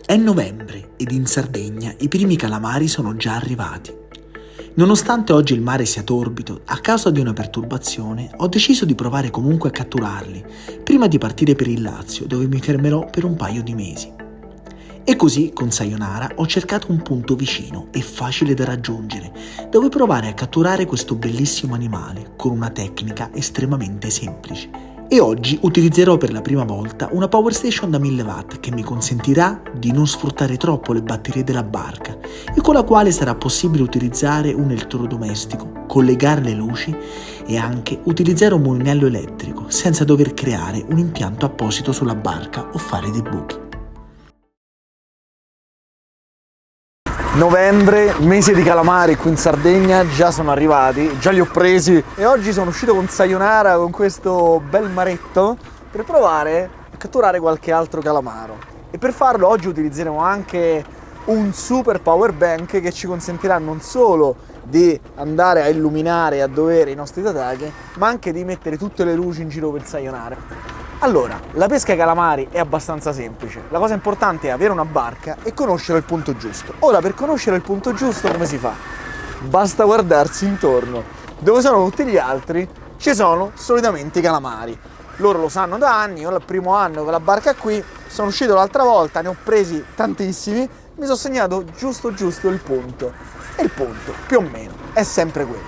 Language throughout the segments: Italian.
È novembre ed in Sardegna i primi calamari sono già arrivati. Nonostante oggi il mare sia torbido, a causa di una perturbazione, ho deciso di provare comunque a catturarli, prima di partire per il Lazio, dove mi fermerò per un paio di mesi. E così, con Sayonara, ho cercato un punto vicino e facile da raggiungere, dove provare a catturare questo bellissimo animale, con una tecnica estremamente semplice. E oggi utilizzerò per la prima volta una Power Station da 1000 watt che mi consentirà di non sfruttare troppo le batterie della barca e con la quale sarà possibile utilizzare un elettrodomestico, collegare le luci e anche utilizzare un mulinello elettrico senza dover creare un impianto apposito sulla barca o fare dei buchi. Novembre, mese di calamari qui in Sardegna, già sono arrivati, già li ho presi e oggi sono uscito con Sayonara con questo bel maretto per provare a catturare qualche altro calamaro. E per farlo oggi utilizzeremo anche un super power bank che ci consentirà non solo di andare a illuminare e a dovere i nostri tataki, ma anche di mettere tutte le luci in giro per Sayonara. Allora, la pesca ai calamari è abbastanza semplice, la cosa importante è avere una barca e conoscere il punto giusto. Ora, per conoscere il punto giusto come si fa? Basta guardarsi intorno. Dove sono tutti gli altri? Ci sono solitamente i calamari. Loro lo sanno da anni, io è il primo anno che la barca è qui, sono uscito l'altra volta, ne ho presi tantissimi, mi sono segnato giusto il punto. E il punto, più o meno, è sempre quello.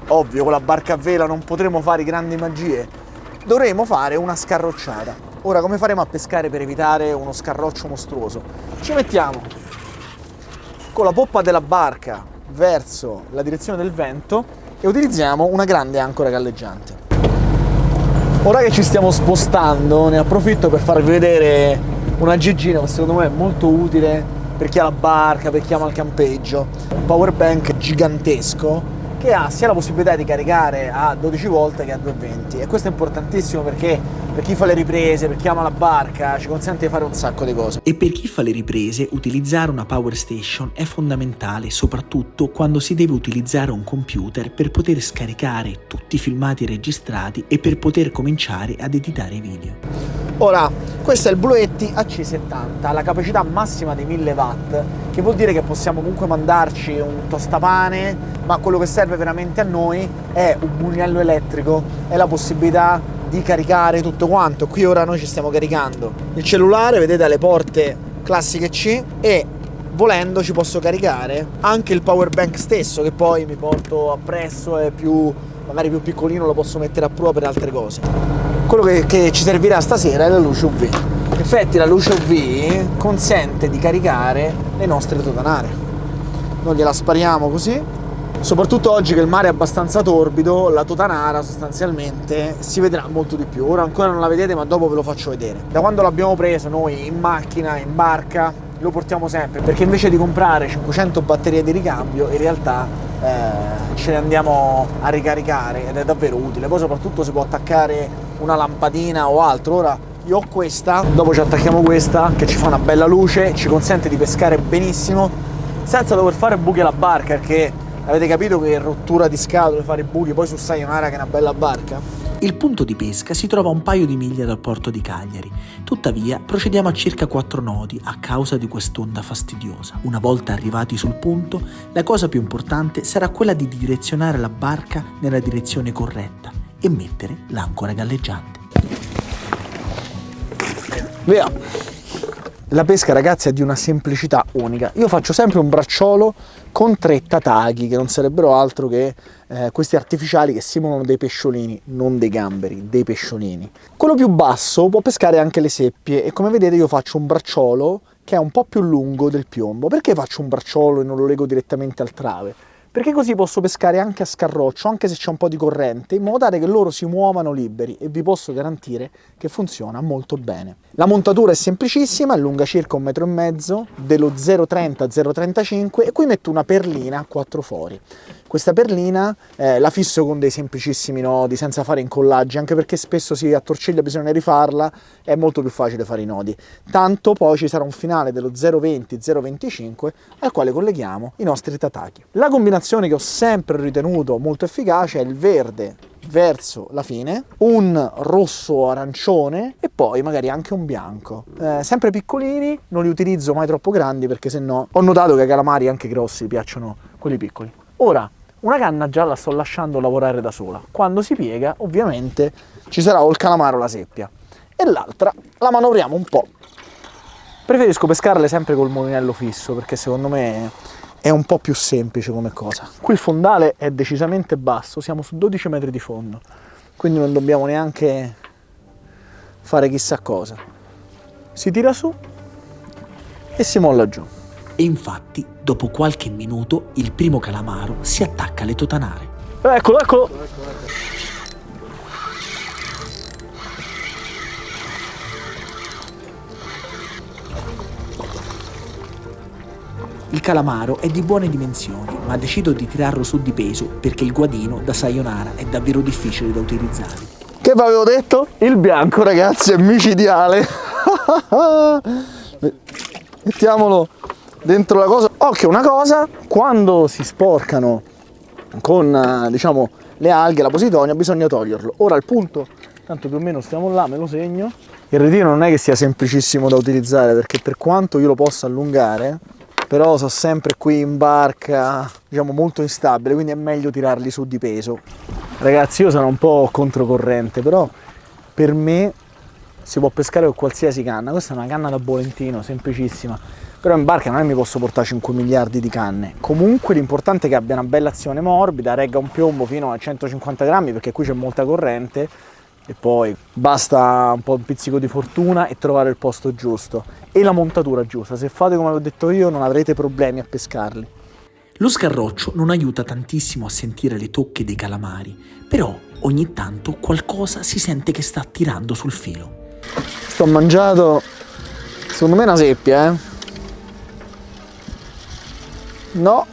Ovvio, con la barca a vela non potremo fare grandi magie, dovremo fare una scarrocciata. Ora, come faremo a pescare per evitare uno scarroccio mostruoso? Ci mettiamo con la poppa della barca verso la direzione del vento e utilizziamo una grande ancora galleggiante. Ora che ci stiamo spostando, ne approfitto per farvi vedere una giggina che secondo me è molto utile per chi ha la barca, per chi ama il campeggio. Un power bank gigantesco che ha sia la possibilità di caricare a 12 volt che a 220, e questo è importantissimo perché per chi fa le riprese, per chi ama la barca, ci consente di fare un sacco di cose. E per chi fa le riprese, utilizzare una Power Station è fondamentale, soprattutto quando si deve utilizzare un computer per poter scaricare tutti i filmati registrati e per poter cominciare ad editare i video. Ora, questo è il Bluetti AC70, la capacità massima di 1000 watt, che vuol dire che possiamo comunque mandarci un tostapane, ma quello che serve veramente a noi è un mulinello elettrico, è la possibilità di caricare tutto quanto. Qui ora noi ci stiamo caricando il cellulare, vedete, alle porte classiche C, e volendo ci posso caricare anche il power bank stesso, che poi mi porto appresso, è magari più piccolino, lo posso mettere a prua per altre cose. Quello che ci servirà stasera è la luce UV. In effetti la luce UV consente di caricare le nostre totanare. Noi gliela spariamo così. Soprattutto oggi che il mare è abbastanza torbido, la totanara sostanzialmente si vedrà molto di più. Ora ancora non la vedete, ma dopo ve lo faccio vedere. Da quando l'abbiamo preso noi in macchina, in barca, lo portiamo sempre, perché invece di comprare 500 batterie di ricambio, in realtà ce le andiamo a ricaricare ed è davvero utile. Poi soprattutto si può attaccare una lampadina o altro. Ora io ho questa, dopo ci attacchiamo questa che ci fa una bella luce, ci consente di pescare benissimo senza dover fare buchi alla barca, perché avete capito che rottura di scatole fare i buchi poi su Sayonara, che è una bella barca. Il punto di pesca si trova a un paio di miglia dal porto di Cagliari, tuttavia procediamo a circa 4 nodi a causa di quest'onda fastidiosa. Una volta arrivati sul punto, la cosa più importante sarà quella di direzionare la barca nella direzione corretta e mettere l'ancora galleggiante. Via! La pesca, ragazzi, è di una semplicità unica. Io faccio sempre un bracciolo con 3 tataki, che non sarebbero altro che questi artificiali che simulano dei pesciolini, non dei gamberi, dei pesciolini. Quello più basso può pescare anche le seppie, e come vedete io faccio un bracciolo che è un po' più lungo del piombo. Perché faccio un bracciolo e non lo lego direttamente al trave? Perché così posso pescare anche a scarroccio, anche se c'è un po' di corrente, in modo tale che loro si muovano liberi, e vi posso garantire che funziona molto bene. La montatura è semplicissima, è lunga circa 1,5 metri, dello 0,30-0,35, e qui metto una perlina a 4 fori. Questa perlina la fisso con dei semplicissimi nodi, senza fare incollaggi, anche perché spesso si attorciglia, bisogna rifarla, è molto più facile fare i nodi. Tanto poi ci sarà un finale dello 0,20-0,25 al quale colleghiamo i nostri tataki. La combinazione che ho sempre ritenuto molto efficace è il verde verso la fine, un rosso arancione e poi magari anche un bianco. Sempre piccolini, non li utilizzo mai troppo grandi perché sennò ho notato che ai calamari anche grossi piacciono quelli piccoli. Ora, una canna già la sto lasciando lavorare da sola. Quando si piega, ovviamente, ci sarà o il calamaro o la seppia. E l'altra la manovriamo un po'. Preferisco pescarle sempre col mulinello fisso perché secondo me è un po' più semplice come cosa. Qui il fondale è decisamente basso, siamo su 12 metri di fondo, quindi non dobbiamo neanche fare chissà cosa. Si tira su e si molla giù. E infatti, dopo qualche minuto, il primo calamaro si attacca alle totanare. Eccolo, eccolo! Il calamaro è di buone dimensioni, ma decido di tirarlo su di peso perché il guadino da sayonara è davvero difficile da utilizzare. Che vi avevo detto? Il bianco, ragazzi, è micidiale. Mettiamolo dentro la cosa. Occhio, una cosa, quando si sporcano con, diciamo, le alghe, la posidonia, bisogna toglierlo. Ora il punto, tanto più o meno stiamo là, me lo segno. Il ritiro non è che sia semplicissimo da utilizzare perché per quanto io lo possa allungare, però sono sempre qui in barca, diciamo molto instabile, quindi è meglio tirarli su di peso. Ragazzi, io sono un po' controcorrente, però per me si può pescare con qualsiasi canna. Questa è una canna da bolentino, semplicissima, però in barca non è che mi posso portare 5 miliardi di canne. Comunque l'importante è che abbia una bella azione morbida, regga un piombo fino a 150 grammi perché qui c'è molta corrente, e poi basta un po' un pizzico di fortuna e trovare il posto giusto e la montatura giusta. Se fate come ho detto io non avrete problemi a pescarli. Lo scarroccio non aiuta tantissimo a sentire le tocche dei calamari, però ogni tanto qualcosa si sente che sta tirando sul filo. Sto mangiato, secondo me è una seppia, No.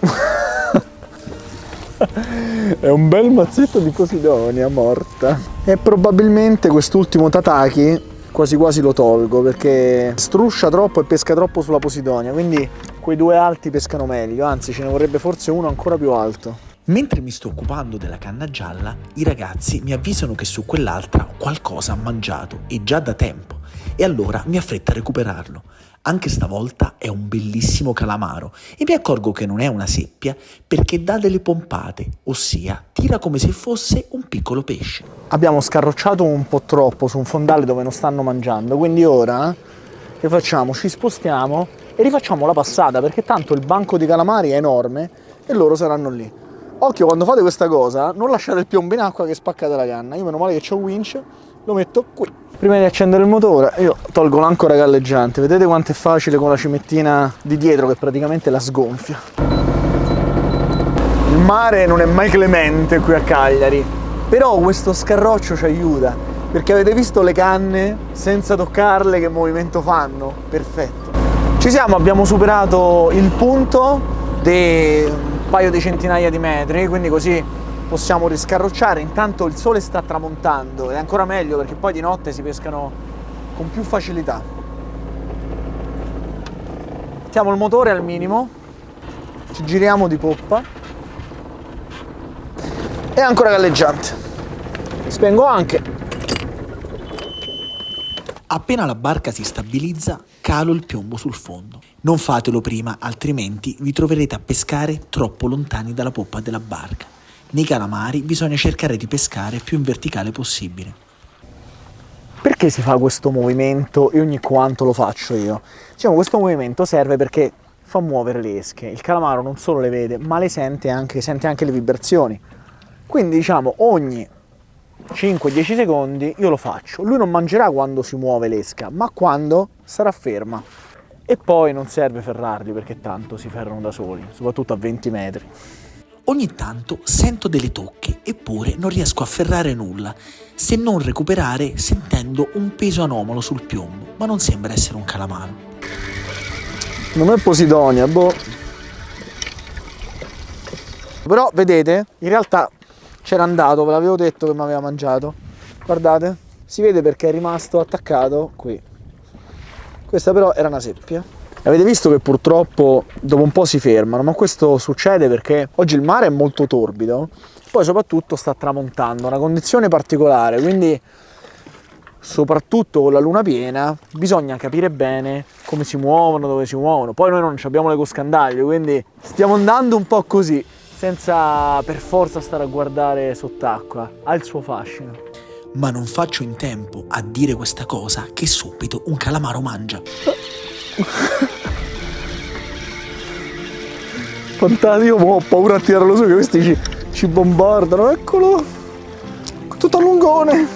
È un bel mazzetto di posidonia morta. E probabilmente quest'ultimo tataki quasi quasi lo tolgo perché struscia troppo e pesca troppo sulla posidonia, quindi quei due alti pescano meglio, anzi ce ne vorrebbe forse uno ancora più alto. Mentre mi sto occupando della canna gialla, i ragazzi mi avvisano che su quell'altra qualcosa ha mangiato e già da tempo, e allora mi affretto a recuperarlo. Anche stavolta è un bellissimo calamaro e mi accorgo che non è una seppia perché dà delle pompate, ossia tira come se fosse un piccolo pesce. Abbiamo scarrocciato un po' troppo su un fondale dove non stanno mangiando, quindi ora che facciamo? Ci spostiamo e rifacciamo la passata perché tanto il banco di calamari è enorme e loro saranno lì. Occhio, quando fate questa cosa non lasciate il piombo in acqua che spaccate la canna. Io meno male che ho il winch, lo metto qui. Prima di accendere il motore io tolgo l'ancora galleggiante. Vedete quanto è facile con la cimettina di dietro che praticamente la sgonfia. Il mare non è mai clemente qui a Cagliari, però questo scarroccio ci aiuta perché avete visto le canne senza toccarle che movimento fanno? Perfetto. Ci siamo, abbiamo superato il punto di un paio di centinaia di metri, quindi così possiamo riscarrocciare. Intanto il sole sta tramontando, è ancora meglio perché poi di notte si pescano con più facilità. Mettiamo il motore al minimo, ci giriamo di poppa e ancora galleggiante. Spengo anche. Appena la barca si stabilizza, calo il piombo sul fondo. Non fatelo prima, altrimenti vi troverete a pescare troppo lontani dalla poppa della barca. Nei calamari bisogna cercare di pescare più in verticale possibile. Perché si fa questo movimento e ogni quanto lo faccio io? Diciamo, questo movimento serve perché fa muovere le esche. Il calamaro non solo le vede, ma le sente anche le vibrazioni. Quindi diciamo ogni 5-10 secondi io lo faccio. Lui non mangerà quando si muove l'esca, ma quando sarà ferma. E poi non serve ferrarli perché tanto si ferrano da soli, soprattutto a 20 metri. Ogni tanto sento delle tocche, eppure non riesco a afferrare nulla, se non recuperare sentendo un peso anomalo sul piombo, ma non sembra essere un calamaro. Non è posidonia, boh. Però vedete, in realtà c'era andato, ve l'avevo detto che mi aveva mangiato. Guardate, si vede perché è rimasto attaccato qui. Questa però era una seppia. Avete visto che purtroppo dopo un po' si fermano, ma questo succede perché oggi il mare è molto torbido, poi soprattutto sta tramontando, una condizione particolare, quindi soprattutto con la luna piena bisogna capire bene come si muovono, dove si muovono. Poi noi non abbiamo le coscandaglio, quindi stiamo andando un po' così, senza per forza stare a guardare sott'acqua. Ha il suo fascino. Ma non faccio in tempo a dire questa cosa che subito un calamaro mangia. Fantastico, io ho paura a tirarlo su che questi ci bombardano. Eccolo, tutto allungone.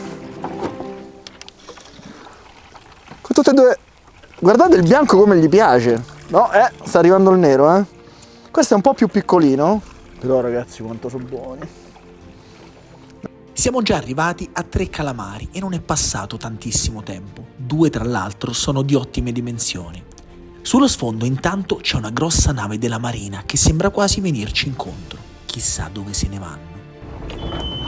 Con tutte e due. Guardate il bianco come gli piace. No, sta arrivando il nero, eh. Questo è un po' più piccolino. Però ragazzi, quanto sono buoni. Siamo già arrivati a 3 calamari e non è passato tantissimo tempo. 2 tra l'altro sono di ottime dimensioni. Sullo sfondo intanto c'è una grossa nave della marina che sembra quasi venirci incontro. Chissà dove se ne vanno.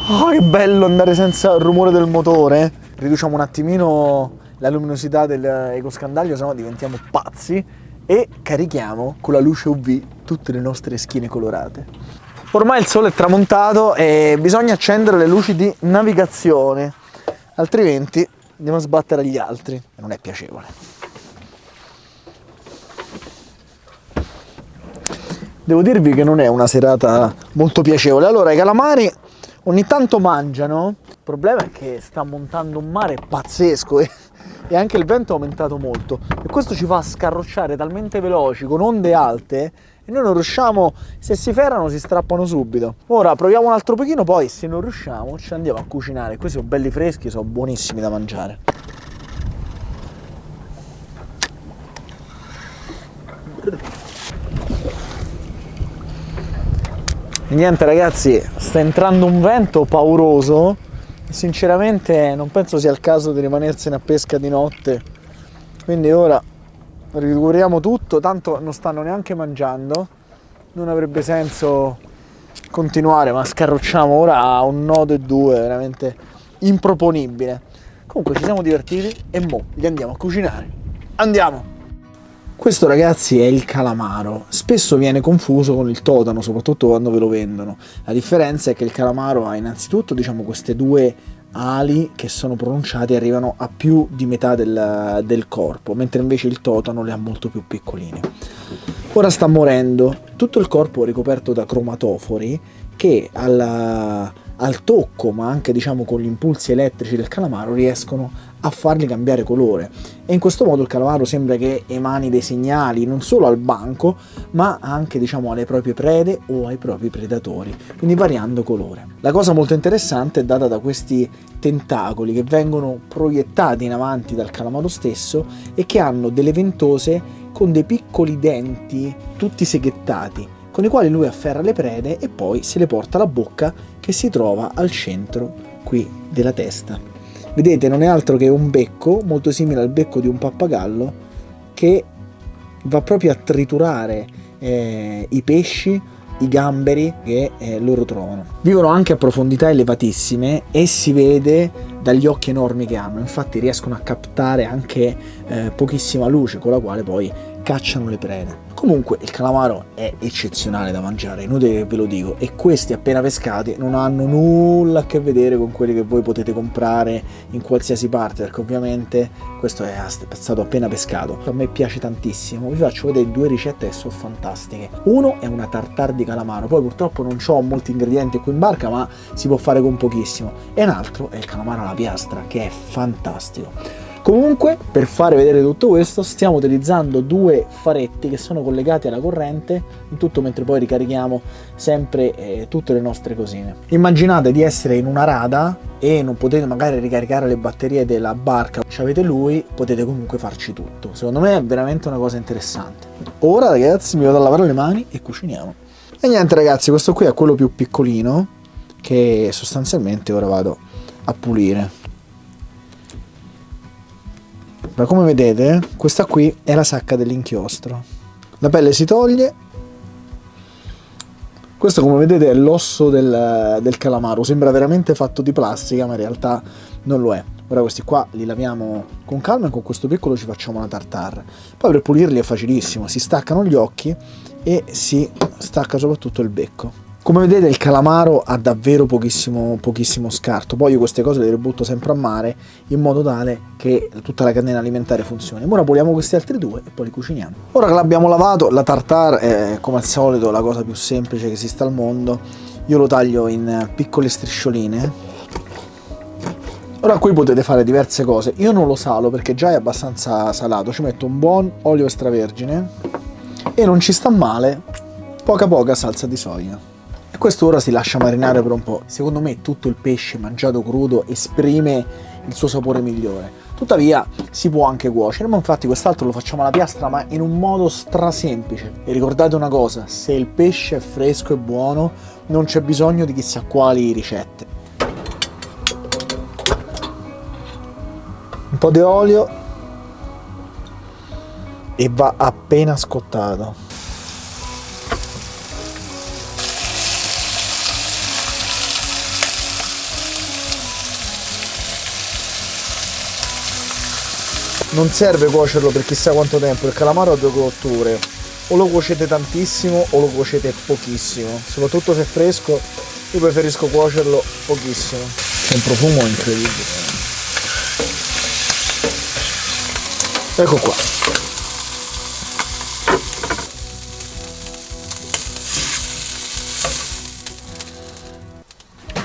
Oh, che bello andare senza il rumore del motore. Riduciamo un attimino la luminosità dell'ecoscandaglio, sennò diventiamo pazzi, e carichiamo con la luce UV tutte le nostre schiene colorate. Ormai il sole è tramontato e bisogna accendere le luci di navigazione, altrimenti andiamo a sbattere agli altri e non è piacevole. Devo dirvi che non è una serata molto piacevole. Allora, i calamari ogni tanto mangiano. Il problema è che sta montando un mare pazzesco e anche il vento è aumentato molto. E questo ci fa scarrocciare talmente veloci, con onde alte, e noi non riusciamo, se si fermano si strappano subito. Ora proviamo un altro pochino, poi se non riusciamo ci andiamo a cucinare. Questi sono belli freschi, sono buonissimi da mangiare. E niente ragazzi, sta entrando un vento pauroso e sinceramente non penso sia il caso di rimanersene a pesca di notte, quindi ora ricuriamo tutto, tanto non stanno neanche mangiando, non avrebbe senso continuare, ma scarrocciamo ora a un nodo e due, veramente improponibile. Comunque ci siamo divertiti e mo li andiamo a cucinare. Andiamo! Questo ragazzi è il calamaro, spesso viene confuso con il totano, soprattutto quando ve lo vendono. La differenza è che il calamaro ha innanzitutto queste 2 ali che sono pronunciate e arrivano a più di metà del corpo, mentre invece il totano le ha molto più piccoline. Ora sta morendo, tutto il corpo è ricoperto da cromatofori che al tocco, ma anche con gli impulsi elettrici del calamaro, riescono a fargli cambiare colore, e in questo modo il calamaro sembra che emani dei segnali non solo al banco, ma anche alle proprie prede o ai propri predatori, quindi variando colore. La cosa molto interessante è data da questi tentacoli che vengono proiettati in avanti dal calamaro stesso e che hanno delle ventose con dei piccoli denti tutti seghettati, con i quali lui afferra le prede e poi se le porta alla bocca, che si trova al centro qui della testa. Vedete, non è altro che un becco molto simile al becco di un pappagallo che va proprio a triturare i pesci, i gamberi che loro trovano. Vivono anche a profondità elevatissime e si vede dagli occhi enormi che hanno, infatti riescono a captare anche pochissima luce, con la quale poi cacciano le prede. Comunque il calamaro è eccezionale da mangiare, inutile che ve lo dico, e questi appena pescati non hanno nulla a che vedere con quelli che voi potete comprare in qualsiasi parte, perché ovviamente questo è stato appena pescato. A me piace tantissimo, vi faccio vedere 2 ricette che sono fantastiche. Uno è una tartare di calamaro, poi purtroppo non ho molti ingredienti qui in barca, ma si può fare con pochissimo, e un altro è il calamaro alla piastra, che è fantastico. Comunque, per fare vedere tutto questo, stiamo utilizzando 2 faretti che sono collegati alla corrente, in tutto mentre poi ricarichiamo sempre tutte le nostre cosine. Immaginate di essere in una rada e non potete magari ricaricare le batterie della barca, ci avete lui, potete comunque farci tutto. Secondo me è veramente una cosa interessante. Ora ragazzi mi vado a lavare le mani e cuciniamo. E niente ragazzi, questo qui è quello più piccolino che sostanzialmente ora vado a pulire. Ma come vedete, questa qui è la sacca dell'inchiostro. La pelle si toglie. Questo come vedete è l'osso del calamaro. Sembra veramente fatto di plastica, ma in realtà non lo è. Ora questi qua li laviamo con calma e con questo piccolo ci facciamo una tartare. Poi per pulirli è facilissimo, si staccano gli occhi e si stacca soprattutto il becco. Come vedete il calamaro ha davvero pochissimo scarto, poi io queste cose le butto sempre a mare in modo tale che tutta la catena alimentare funzioni. Ora puliamo questi altri due e poi li cuciniamo. Ora che l'abbiamo lavato, la tartare è come al solito la cosa più semplice che esista al mondo. Io lo taglio in piccole striscioline. Ora qui potete fare diverse cose, io non lo salo perché già è abbastanza salato, ci metto un buon olio extravergine e non ci sta male poca salsa di soia. E questo ora si lascia marinare per un po'. Secondo me tutto il pesce mangiato crudo esprime il suo sapore migliore. Tuttavia si può anche cuocere, ma infatti quest'altro lo facciamo alla piastra ma in un modo strasemplice. E ricordate una cosa, se il pesce è fresco e buono non c'è bisogno di chissà quali ricette. Un po' di olio e va appena scottato. Non serve cuocerlo per chissà quanto tempo, il calamaro ha due cotture, o lo cuocete tantissimo o lo cuocete pochissimo, soprattutto se è fresco io preferisco cuocerlo pochissimo. C'è un profumo incredibile. Ecco qua.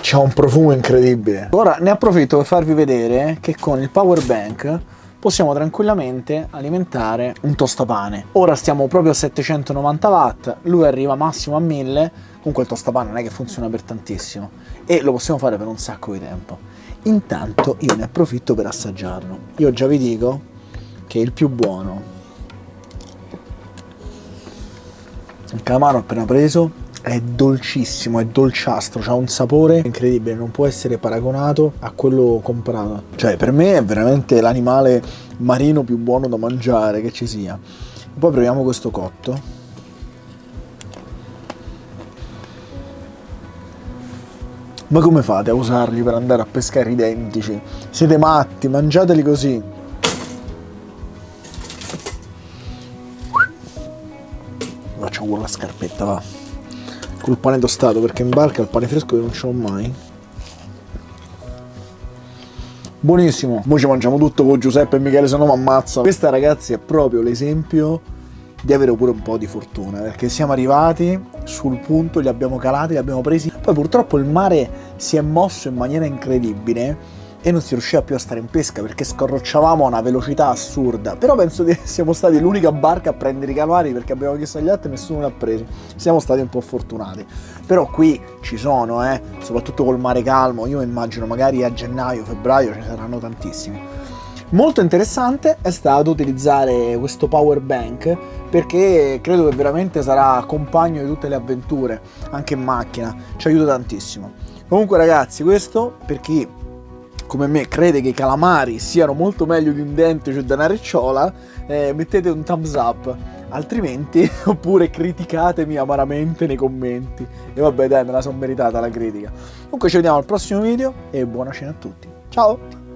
C'ha un profumo incredibile. Ora ne approfitto per farvi vedere che con il power bank possiamo tranquillamente alimentare un tostapane. Ora stiamo proprio a 790 watt, lui arriva massimo a 1000, comunque il tostapane non è che funziona per tantissimo e lo possiamo fare per un sacco di tempo. Intanto io ne approfitto per assaggiarlo. Io già vi dico che è il più buono. Il calamaro appena preso è dolcissimo, è dolciastro, ha un sapore incredibile, non può essere paragonato a quello comprato. Cioè per me è veramente l'animale marino più buono da mangiare che ci sia. E poi proviamo questo cotto. Ma come fate a usarli per andare a pescare identici? Siete matti, mangiateli così. Faccio con la scarpetta, va. Col pane tostato, perché in barca il pane fresco io non ce l'ho mai. Buonissimo. Mo ci mangiamo tutto con Giuseppe e Michele, se no mi ammazza. Questa, ragazzi, è proprio l'esempio di avere pure un po' di fortuna, perché siamo arrivati sul punto, li abbiamo calati, li abbiamo presi. Poi purtroppo il mare si è mosso in maniera incredibile e non si riusciva più a stare in pesca perché scorrocciavamo a una velocità assurda. Però penso che siamo stati l'unica barca a prendere i calamari, perché abbiamo chiesto agli altri e nessuno li ha presi. Siamo stati un po' fortunati. Però qui ci sono, soprattutto col mare calmo. Io immagino magari a gennaio, febbraio ce ne saranno tantissimi. Molto interessante è stato utilizzare questo power bank, perché credo che veramente sarà compagno di tutte le avventure, anche in macchina, ci aiuta tantissimo. Comunque ragazzi, questo per chi come me crede che i calamari siano molto meglio di un dente, cioè da una ricciola, mettete un thumbs up, altrimenti oppure criticatemi amaramente nei commenti. E vabbè dai, me la sono meritata la critica. Comunque ci vediamo al prossimo video e buona cena a tutti. Ciao!